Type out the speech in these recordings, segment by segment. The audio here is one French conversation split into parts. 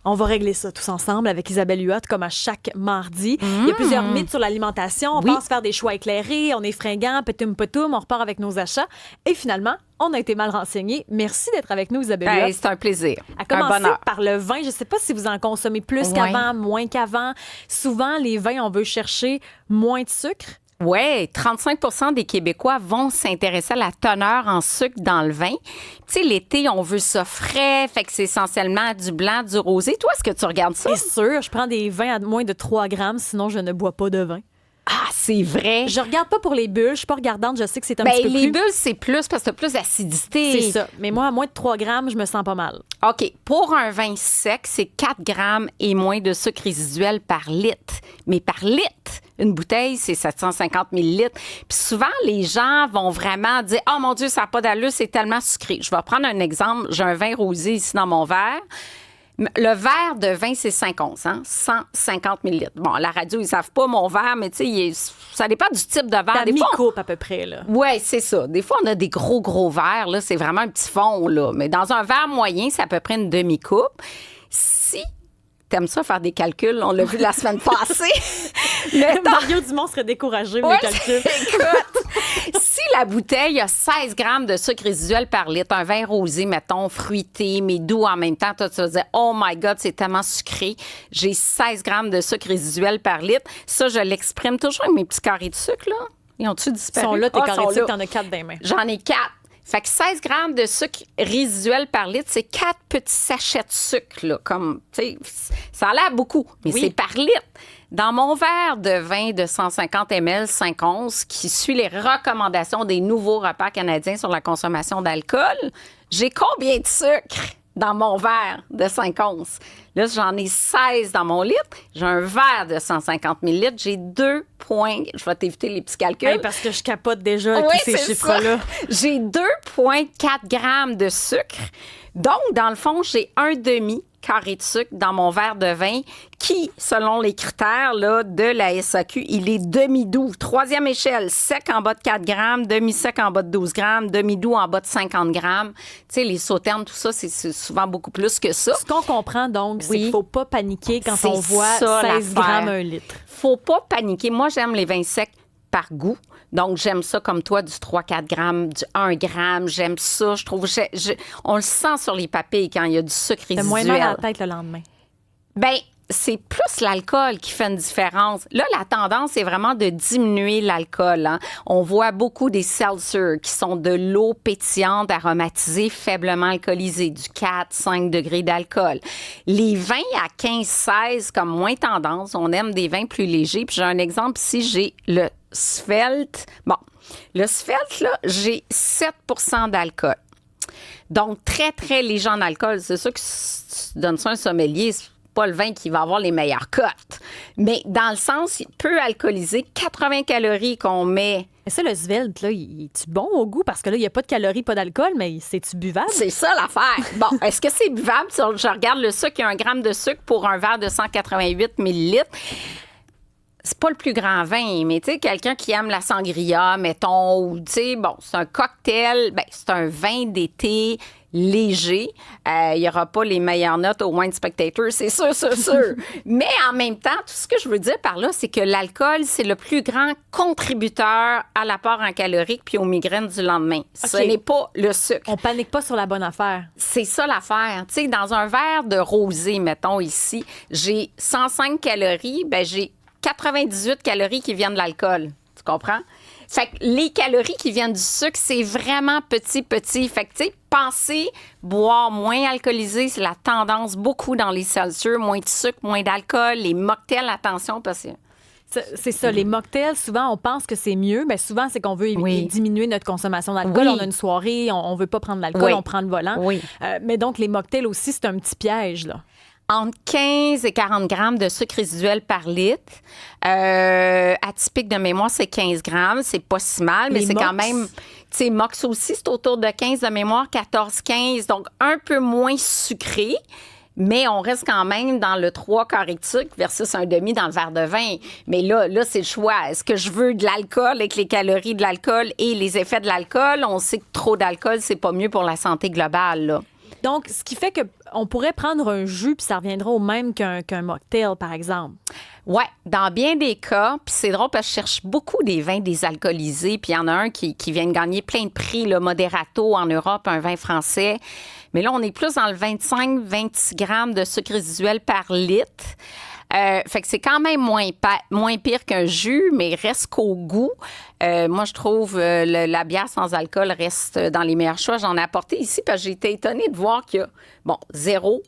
On va régler ça tous ensemble avec Isabelle Huot, comme à chaque mardi. Il y a plusieurs mythes sur l'alimentation. On pense faire des choix éclairés, on est fringant, pétoum, on repart avec nos achats. Et finalement, on a été mal renseignés. Merci d'être avec nous, Isabelle Huot. C'est un plaisir. À commencer par le vin. Je ne sais pas si vous en consommez plus qu'avant, moins qu'avant. Souvent, les vins, on veut chercher moins de sucre. Oui, 35 des Québécois vont s'intéresser à la teneur en sucre dans le vin. Tu sais, l'été, on veut ça frais, fait que c'est essentiellement du blanc, du rosé. Toi, est-ce que tu regardes ça? C'est sûr, je prends des vins à moins de 3 grammes, sinon je ne bois pas de vin. Ah, c'est vrai. Je regarde pas pour les bulles, je suis pas regardante, je sais que c'est un petit peu les plus... bulles, c'est plus parce que t'as plus d'acidité. C'est ça, mais moi, à moins de 3 grammes, je me sens pas mal. OK, pour un vin sec, c'est 4 grammes et moins de sucre résiduel par litre. Mais par litre, une bouteille, c'est 750 millilitres. Puis souvent, les gens vont vraiment dire « Oh mon Dieu, ça n'a pas d'allure, c'est tellement sucré. » Je vais prendre un exemple. J'ai un vin rosé ici dans mon verre. Le verre de vin, c'est 5 onces, 150 millilitres. Bon, à la radio, ils savent pas mon verre, mais tu sais, ça dépend du type de verre. Des mi-coupe à peu près, là. Oui, c'est ça. Des fois, on a des gros verres, là, c'est vraiment un petit fond, là. Mais dans un verre moyen, c'est à peu près une demi-coupe. Si t'aimes ça, faire des calculs, on l'a vu la semaine passée. Mario Dumont serait découragé, mes calculs. Écoute, si la bouteille a 16 grammes de sucre résiduel par litre, un vin rosé, mettons, fruité, mais doux en même temps, toi, tu vas dire, oh my God, c'est tellement sucré. J'ai 16 grammes de sucre résiduel par litre. Ça, je l'exprime toujours avec mes petits carrés de sucre, là. Ils ont-tu disparu? Ils sont là, tes carrés de sucre, t'en as 4 dans les mains. J'en ai 4. Fait que 16 grammes de sucre résiduel par litre, c'est 4 petits sachets de sucre, là. Comme, tu sais, ça a l'air beaucoup, mais c'est par litre. Dans mon verre de vin de 150 ml, 5 onces, qui suit les recommandations des nouveaux repas canadiens sur la consommation d'alcool, j'ai combien de sucre dans mon verre de 5 onces? Là, j'en ai 16 dans mon litre. J'ai un verre de 150 millilitres. J'ai 2 points. Je vais t'éviter les petits calculs. Hey, parce que je capote déjà avec tous ces chiffres-là. J'ai 2,4 grammes de sucre. Donc, dans le fond, j'ai un demi carré de sucre dans mon verre de vin qui, selon les critères là, de la SAQ, il est demi-doux. 3e échelle, sec en bas de 4 grammes, demi-sec en bas de 12 grammes, demi-doux en bas de 50 grammes. Tu sais, les sauternes, tout ça, c'est souvent beaucoup plus que ça. Ce qu'on comprend, donc, c'est qu'il ne faut pas paniquer quand on voit ça, 16 grammes un litre. Faut pas paniquer. Moi, j'aime les vins secs par goût. Donc, j'aime ça comme toi, du 3-4 grammes, du 1 gramme. J'aime ça. Je trouve, on le sent sur les papilles quand il y a du sucre résiduel. T'as moins mal à la tête le lendemain. Bien, c'est plus l'alcool qui fait une différence. Là, la tendance, c'est vraiment de diminuer l'alcool. Hein. On voit beaucoup des seltzers qui sont de l'eau pétillante, aromatisée, faiblement alcoolisée, du 4-5 degrés d'alcool. Les vins à 15-16, comme moins tendance, on aime des vins plus légers. Puis j'ai un exemple ici, j'ai le Svelte. Bon, le Svelte, là, j'ai 7 % d'alcool. Donc, très, très léger en alcool. C'est sûr que si tu donnes ça à un sommelier, c'est pas le vin qui va avoir les meilleures cotes. Mais dans le sens, peu alcoolisé, 80 calories qu'on met. Mais ça, le Svelte, là, il est-tu bon au goût? Parce que là, il n'y a pas de calories, pas d'alcool, mais c'est-tu buvable? C'est ça l'affaire. Bon, est-ce que c'est buvable? Je regarde le sucre, il y a 1 gramme de sucre pour un verre de 188 millilitres. C'est pas le plus grand vin, mais tu sais, quelqu'un qui aime la sangria, mettons, ou tu sais, bon, c'est un cocktail, ben c'est un vin d'été léger. Il y aura pas les meilleures notes au Wine Spectator, c'est sûr. Mais en même temps, tout ce que je veux dire par là, c'est que l'alcool, c'est le plus grand contributeur à l'apport en calorique puis aux migraines du lendemain. Okay. Ce n'est pas le sucre. On panique pas sur la bonne affaire. C'est ça l'affaire. Tu sais, dans un verre de rosé, mettons ici, j'ai 105 calories, ben j'ai 98 calories qui viennent de l'alcool. Tu comprends? Fait que les calories qui viennent du sucre, c'est vraiment petit. Fait que, tu sais, pensez boire moins alcoolisé, c'est la tendance beaucoup dans les seltzers, moins de sucre, moins d'alcool, les mocktails, attention, parce que... C'est ça, les mocktails, souvent, on pense que c'est mieux, mais souvent, c'est qu'on veut diminuer notre consommation d'alcool. On a une soirée, on veut pas prendre l'alcool, on prend le volant. Mais donc, les mocktails aussi, c'est un petit piège, là. Entre 15 et 40 grammes de sucre résiduel par litre. Atypique de mémoire, c'est 15 grammes. C'est pas si mal, mais c'est quand même... Tu sais, Mox aussi, c'est autour de 15 de mémoire, 14-15. Donc, un peu moins sucré. Mais on reste quand même dans le 3 carré de sucre versus un demi dans le verre de vin. Mais là, c'est le choix. Est-ce que je veux de l'alcool avec les calories de l'alcool et les effets de l'alcool? On sait que trop d'alcool, c'est pas mieux pour la santé globale, là. Donc, ce qui fait qu'on pourrait prendre un jus puis ça reviendra au même qu'un mocktail, par exemple. Oui, dans bien des cas, puis c'est drôle parce que je cherche beaucoup des vins désalcoolisés, puis il y en a un qui vient de gagner plein de prix, le Moderato en Europe, un vin français. Mais là, on est plus dans le 25-26 grammes de sucre résiduel par litre. Fait que c'est quand même moins pire qu'un jus, mais reste qu'au goût. Moi, je trouve la bière sans alcool reste dans les meilleurs choix. J'en ai apporté ici parce que j'ai été étonnée de voir qu'il y a, 0%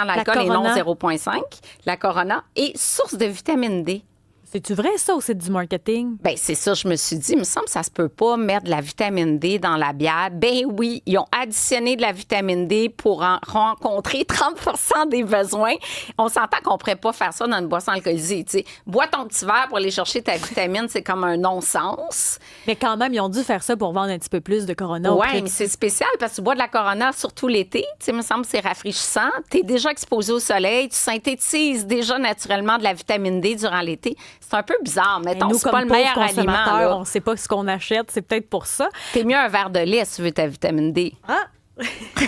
d'alcool et non 0,5. La Corona et source de vitamine D. C'est-tu vrai, ça, ou c'est du marketing? Bien, c'est ça, je me suis dit, il me semble que ça se peut pas mettre de la vitamine D dans la bière. Ben oui, ils ont additionné de la vitamine D pour en rencontrer 30% des besoins. On s'entend qu'on pourrait pas faire ça dans une boisson alcoolisée. Tu sais, bois ton petit verre pour aller chercher ta vitamine, c'est comme un non-sens. Mais quand même, ils ont dû faire ça pour vendre un petit peu plus de Corona. Oui, mais c'est spécial parce que tu bois de la Corona surtout l'été. Tu sais, il me semble que c'est rafraîchissant. Tu es déjà exposé au soleil, tu synthétises déjà naturellement de la vitamine D durant l'été. C'est un peu bizarre. Mettons, c'est pas le meilleur aliment. Là. On ne sait pas ce qu'on achète. C'est peut-être pour ça. T'es mieux un verre de lait si tu veux ta vitamine D. Ah!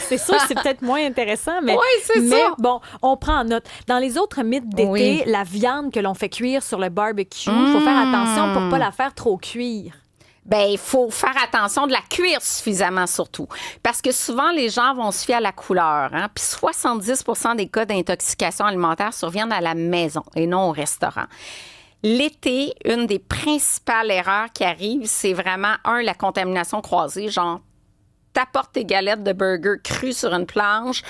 C'est sûr, c'est peut-être moins intéressant, mais, oui, c'est ça. Bon, on prend en note. Dans les autres mythes d'été, la viande que l'on fait cuire sur le barbecue, il faut faire attention pour ne pas la faire trop cuire. Bien, il faut faire attention de la cuire suffisamment, surtout. Parce que souvent, les gens vont se fier à la couleur. Hein? Puis 70% des cas d'intoxication alimentaire surviennent à la maison et non au restaurant. L'été, une des principales erreurs qui arrivent, c'est vraiment, la contamination croisée. Genre, t'apportes tes galettes de burger crues sur une planche,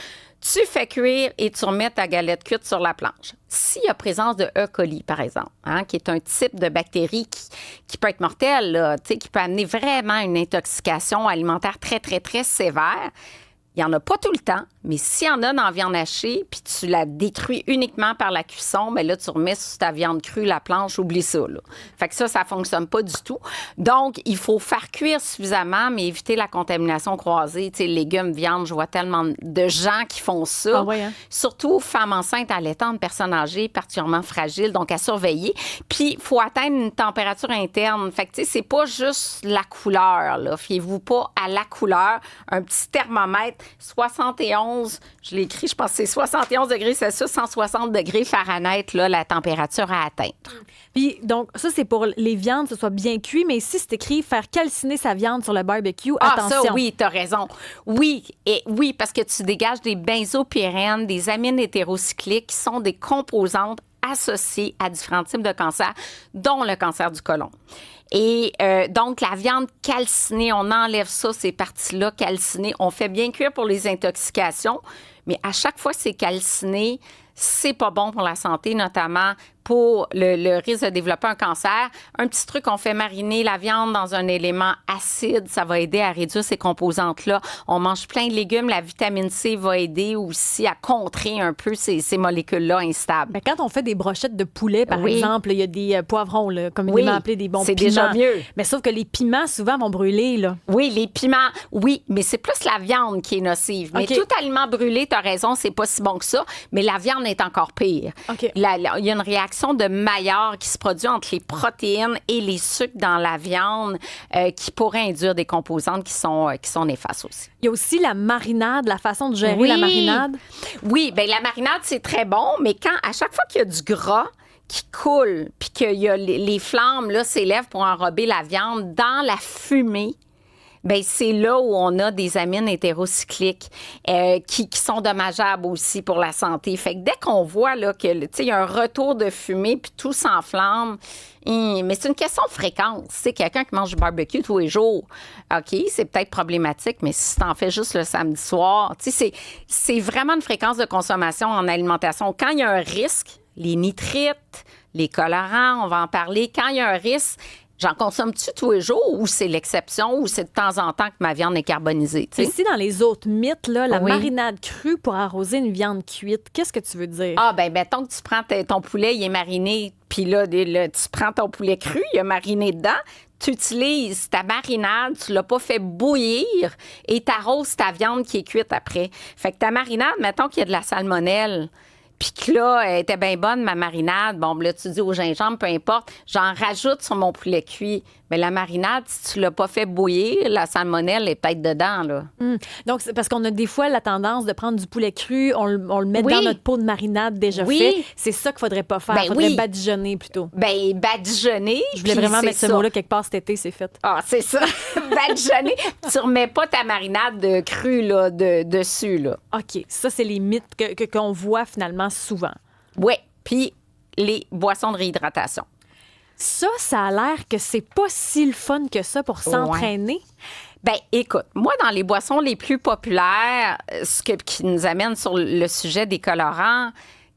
tu fais cuire et tu remets ta galette cuite sur la planche. S'il y a présence de E. coli, par exemple, qui est un type de bactérie qui peut être mortelle, là, qui peut amener vraiment une intoxication alimentaire très, très, très sévère, il n'y en a pas tout le temps, mais s'il y en a dans la viande hachée, puis tu la détruis uniquement par la cuisson, bien là, tu remets sur ta viande crue la planche, oublie ça. Là. Fait que ça ne fonctionne pas du tout. Donc, il faut faire cuire suffisamment, mais éviter la contamination croisée. Tu sais, légumes, viande, je vois tellement de gens qui font ça. Ah ouais, hein? Surtout femmes enceintes, allaitantes, personnes âgées, particulièrement fragiles, donc à surveiller. Puis, il faut atteindre une température interne. Fait que, tu sais, c'est pas juste la couleur, là. Fiez-vous pas à la couleur. Un petit thermomètre, 71, je l'ai écrit, je pense que c'est 71 degrés Celsius, 160 degrés Fahrenheit, là, la température à atteindre. Puis, donc, ça, c'est pour les viandes, que ce soit bien cuit, mais ici, c'est écrit faire calciner sa viande sur le barbecue. Attention. Ça, oui, t'as raison. Oui, parce que tu dégages des benzopyrènes, des amines hétérocycliques qui sont des composantes associées à différents types de cancers, dont le cancer du côlon. Et donc, la viande calcinée, on enlève ça, ces parties-là calcinées. On fait bien cuire pour les intoxications, mais à chaque fois que c'est calciné, c'est pas bon pour la santé, notamment pour le risque de développer un cancer. Un petit truc, on fait mariner la viande dans un élément acide. Ça va aider à réduire ces composantes-là. On mange plein de légumes. La vitamine C va aider aussi à contrer un peu ces molécules-là instables. Mais quand on fait des brochettes de poulet, par exemple, il y a des poivrons, là, communément appelés des bons piments. C'est déjà mieux. Mais sauf que les piments, souvent, vont brûler. Là. Oui, les piments, oui, mais c'est plus la viande qui est nocive. Mais tout aliment brûlé, tu as raison, c'est pas si bon que ça. Mais la viande est encore pire. Okay. Il y a une réaction de Maillard qui se produit entre les protéines et les sucres dans la viande qui pourrait induire des composantes qui sont néfastes aussi. Il y a aussi la marinade, la façon de gérer la marinade. Oui, bien la marinade, c'est très bon, mais à chaque fois qu'il y a du gras qui coule puis qu'il y a les flammes là, s'élèvent pour enrober la viande dans la fumée, bien, c'est là où on a des amines hétérocycliques qui sont dommageables aussi pour la santé. Fait que dès qu'on voit là, que il y a un retour de fumée puis tout s'enflamme, mais c'est une question de fréquence. C'est quelqu'un qui mange du barbecue tous les jours. OK, c'est peut-être problématique, mais si tu en fais juste le samedi soir, c'est vraiment une fréquence de consommation en alimentation. Quand il y a un risque, les nitrites, les colorants, on va en parler. Quand il y a un risque, j'en consomme-tu tous les jours ou c'est l'exception ou c'est de temps en temps que ma viande est carbonisée? T'sais? Ici, dans les autres mythes, là, la marinade crue pour arroser une viande cuite, qu'est-ce que tu veux dire? Ah, ben mettons que tu prends ton poulet, il est mariné, puis là, tu prends ton poulet cru, il est mariné dedans, tu utilises ta marinade, tu l'as pas fait bouillir et tu arroses ta viande qui est cuite après. Fait que ta marinade, mettons qu'il y a de la salmonelle, puis que là, elle était bien bonne, ma marinade. Bon, là, tu dis au gingembre, peu importe, j'en rajoute sur mon poulet cuit. Mais la marinade, si tu l'as pas fait bouillir, la salmonelle est peut-être dedans, là. Donc, c'est parce qu'on a des fois la tendance de prendre du poulet cru, on le met dans notre pot de marinade déjà fait. C'est ça qu'il faudrait pas faire. Il faudrait badigeonner plutôt. Ben, badigeonner. Je voulais vraiment mettre ce mot-là quelque part cet été, c'est fait. Ah, c'est ça. Badigeonner. Tu remets pas ta marinade crue là, dessus, là. OK. Ça, c'est les mythes qu'on voit finalement souvent. Oui. Puis les boissons de réhydratation. Ça a l'air que c'est pas si le fun que ça pour s'entraîner. Ben, écoute, moi, dans les boissons les plus populaires, qui nous amène sur le sujet des colorants,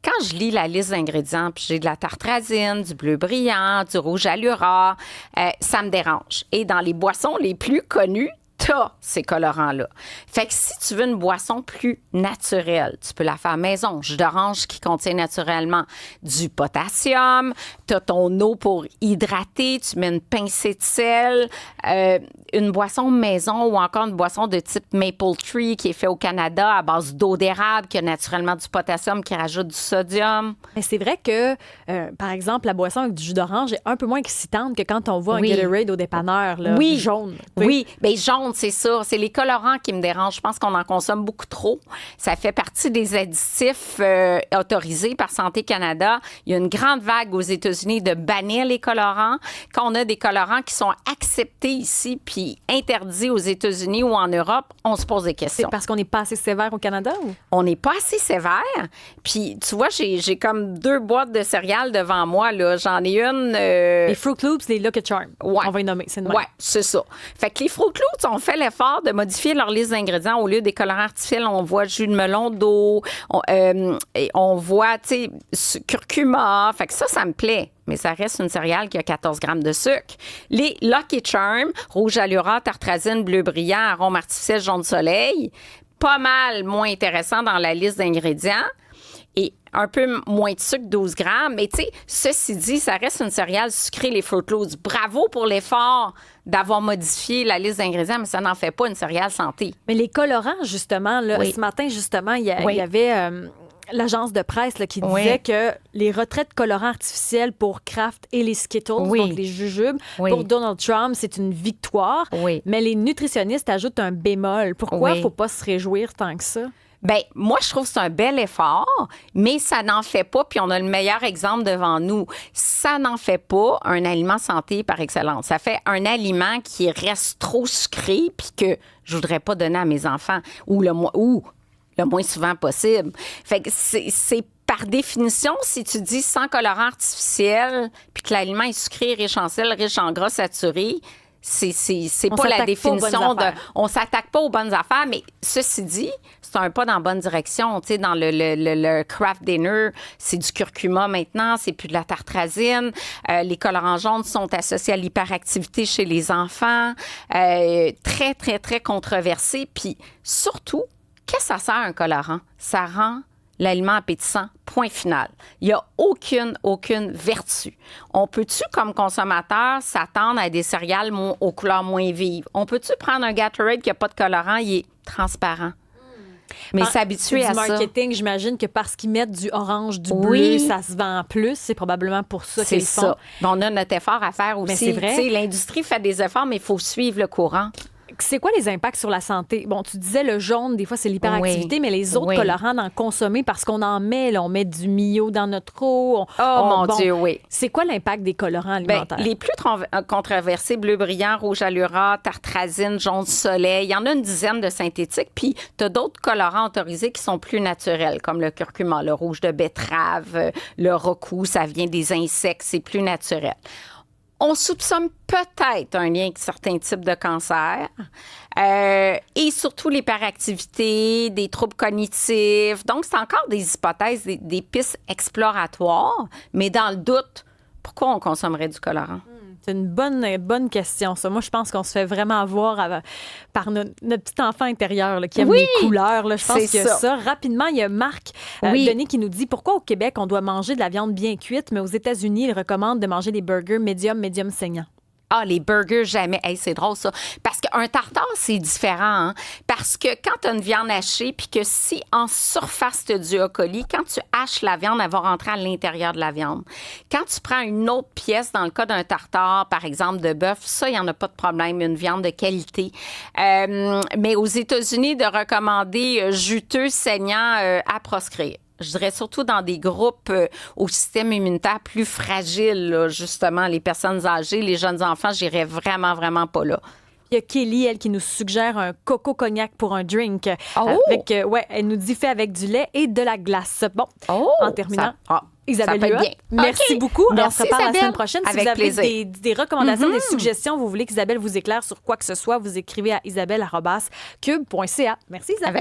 quand je lis la liste d'ingrédients, puis j'ai de la tartrazine, du bleu brillant, du rouge allura, ça me dérange. Et dans les boissons les plus connues, t'as ces colorants-là. Fait que si tu veux une boisson plus naturelle, tu peux la faire maison. Jus d'orange qui contient naturellement du potassium. T'as ton eau pour hydrater. Tu mets une pincée de sel. Une boisson maison ou encore une boisson de type Maple Tree qui est fait au Canada à base d'eau d'érable qui a naturellement du potassium qui rajoute du sodium. Mais c'est vrai que, par exemple, la boisson avec du jus d'orange est un peu moins excitante que quand on voit un Gatorade au dépanneur, là, jaune. Oui, bien jaune, c'est ça. C'est les colorants qui me dérangent. Je pense qu'on en consomme beaucoup trop. Ça fait partie des additifs autorisés par Santé Canada. Il y a une grande vague aux États-Unis de bannir les colorants. Quand on a des colorants qui sont acceptés ici puis interdits aux États-Unis ou en Europe, on se pose des questions. C'est parce qu'on n'est pas assez sévère au Canada? Ou? On n'est pas assez sévère. Puis, tu vois, j'ai comme 2 boîtes de céréales devant moi. Là. J'en ai une... Les Fruit Loops, les Lucky Charms. Ouais. On va y nommer. C'est ouais, c'est ça. Fait que les Fruit Loops ont fait l'effort de modifier leur liste d'ingrédients. Au lieu des colorants artificiels, on voit jus de melon d'eau, on voit, tu sais, curcuma. Fait que ça me plaît. Mais ça reste une céréale qui a 14 grammes de sucre. Les Lucky Charms, rouge allura, tartrazine, bleu brillant, arôme artificiel, jaune soleil, pas mal moins intéressant dans la liste d'ingrédients. Et un peu moins de sucre, 12 grammes. Mais tu sais, ceci dit, ça reste une céréale sucrée, les Fruit Loops. Bravo pour l'effort d'avoir modifié la liste d'ingrédients, mais ça n'en fait pas une céréale santé. Mais les colorants, justement, là, ce matin, justement, il y avait... l'agence de presse là, qui disait que les retraits de colorants artificiels pour Kraft et les Skittles, donc les jujubes, pour Donald Trump, c'est une victoire. Mais les nutritionnistes ajoutent un bémol. Pourquoi il ne faut pas se réjouir tant que ça? Bien, moi, je trouve que c'est un bel effort, mais ça n'en fait pas, puis on a le meilleur exemple devant nous. Ça n'en fait pas un aliment santé par excellence. Ça fait un aliment qui reste trop sucré, puis que je voudrais pas donner à mes enfants, ou le moins souvent possible. Fait que c'est par définition, si tu dis sans colorant artificiel, puis que l'aliment est sucré, riche en sel, riche en gras saturé, c'est pas la définition de... On s'attaque pas aux bonnes affaires, mais ceci dit, c'est un pas dans la bonne direction. Tu sais, dans le craft dinner, c'est du curcuma maintenant, c'est plus de la tartrazine. Les colorants jaunes sont associés à l'hyperactivité chez les enfants. Très, très, très controversé. Puis surtout, qu'est-ce que ça sert un colorant? Ça rend l'aliment appétissant, point final. Il n'y a aucune vertu. On peut-tu, comme consommateur, s'attendre à des céréales aux couleurs moins vives? On peut-tu prendre un Gatorade qui n'a pas de colorant, il est transparent? Mais s'habituer à ça. Du marketing, j'imagine que parce qu'ils mettent du orange, du bleu, ça se vend plus. C'est probablement pour ça qu'ils font. C'est ça. On a notre effort à faire aussi. Mais c'est vrai. L'industrie fait des efforts, mais il faut suivre le courant. C'est quoi les impacts sur la santé? Bon, tu disais le jaune, des fois, c'est l'hyperactivité, mais les autres colorants d'en consommer parce qu'on en met, là, on met du Mio dans notre eau. Mon Dieu, oui. C'est quoi l'impact des colorants alimentaires? Les plus controversés, bleu brillant, rouge allura, tartrazine, jaune soleil, il y en a une dizaine de synthétiques, puis tu as d'autres colorants autorisés qui sont plus naturels, comme le curcuma, le rouge de betterave, le rocou, ça vient des insectes, c'est plus naturel. On soupçonne peut-être un lien avec certains types de cancers et surtout l'hyperactivité, des troubles cognitifs. Donc, c'est encore des hypothèses, des pistes exploratoires, mais dans le doute, pourquoi on consommerait du colorant? C'est une bonne question, ça. Moi, je pense qu'on se fait vraiment avoir par notre petit enfant intérieur là, qui aime les couleurs. Là. Je pense qu'il y a ça. Rapidement, il y a Marc Denis qui nous dit pourquoi au Québec, on doit manger de la viande bien cuite, mais aux États-Unis, ils recommandent de manger des burgers médium saignants. Ah, les burgers, jamais. Hey, c'est drôle, ça. Parce qu'un tartare, c'est différent. Hein? Parce que quand tu as une viande hachée, puis que si en surface tu as du E. coli, quand tu haches la viande, elle va rentrer à l'intérieur de la viande. Quand tu prends une autre pièce, dans le cas d'un tartare, par exemple, de bœuf, ça, il n'y en a pas de problème. Une viande de qualité. Mais aux États-Unis, de recommander juteux, saignant à proscrire. Je dirais surtout dans des groupes au système immunitaire plus fragile, là, justement, les personnes âgées, les jeunes enfants, j'irais vraiment, vraiment pas là. Il y a Kelly, elle, qui nous suggère un coco cognac pour un drink. Oh! Elle nous dit fait avec du lait et de la glace. Bon, en terminant. Isabelle Huot, merci beaucoup. Merci, on se reparle Isabelle. la semaine prochaine. Avec si vous avez plaisir. des recommandations, des suggestions, vous voulez qu'Isabelle vous éclaire sur quoi que ce soit, vous écrivez à isabelle@cube.ca. Merci Isabelle. Avec